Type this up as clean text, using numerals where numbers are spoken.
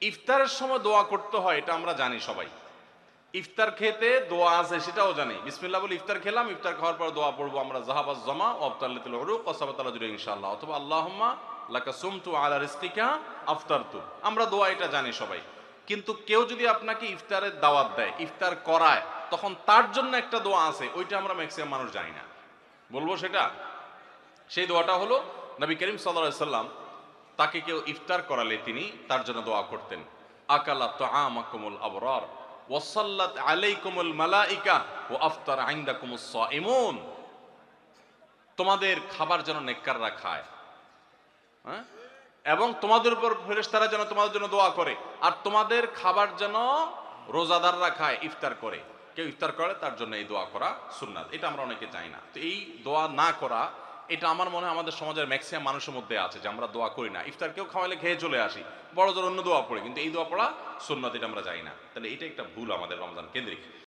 ইফতারের সময় দোয়া করতে হয় এটা আমরা জানি সবাই। ইফতার খেতে দোয়া আছে সেটাও জানি। বিসমিল্লাহ বলে ইফতার খেলাম, ইফতার খাওয়ার পর দোয়া পড়বো আমরা, জাহাবাজ জামা ওয়া আবতালাতুল উরুক ওয়া সাবাতাল আজরু ইনশাআল্লাহ, অথবা আল্লাহুম্মা লাকা সুমতু আলা রিজকিকা আফতারতু। আমরা দোয়া এটা জানি সবাই। কিন্তু কেউ যদি আপনাকে ইফতারের দাওয়াত দেয়, ইফতার করায়, তখন তার জন্য একটা দোয়া আছে, ওইটা আমরা ম্যাক্সিমাম মানুষ জানি না। বলবো সেটা? সেই দোয়াটা হলো নবী করিম সাল্লাল্লাহু আলাইহি সাল্লাম তাকে কেউ ইফতার করালে তিনি তার জন্য দোয়া করতেন। আকালা তাআমাকুমুল আবরার ওয়া সাল্লাত আলাইকুমুল মালাইকা ওয়া আফতার ইনদাকুমুস সাইমুন। তোমাদের খাবার যেন নেককাররা খায়, হ্যাঁ, এবং তোমাদের উপর ফেরেশতারা যেন তোমাদের জন্য দোয়া করে, আর তোমাদের খাবার যেন রোজাদাররা খায়, ইফতার করে। কেউ ইফতার করে তার জন্য এই দোয়া করা সুন্নাত। এটা আমরা অনেকে জানি না। তো এই দোয়া না করা, এটা আমার মনে হয় আমাদের সমাজের ম্যাক্সিমাম মানুষের মধ্যে আছে যে আমরা দোয়া করি না। ইফতার কেউ খাওয়াইলে খেয়ে চলে আসি, বড় জোর অন্য দোয়া পড়ে, কিন্তু এই দোয়া পড়া সুন্নাত এটা আমরা জানি না। তাহলে এটা একটা ভুল আমাদের রমজান কেন্দ্রিক।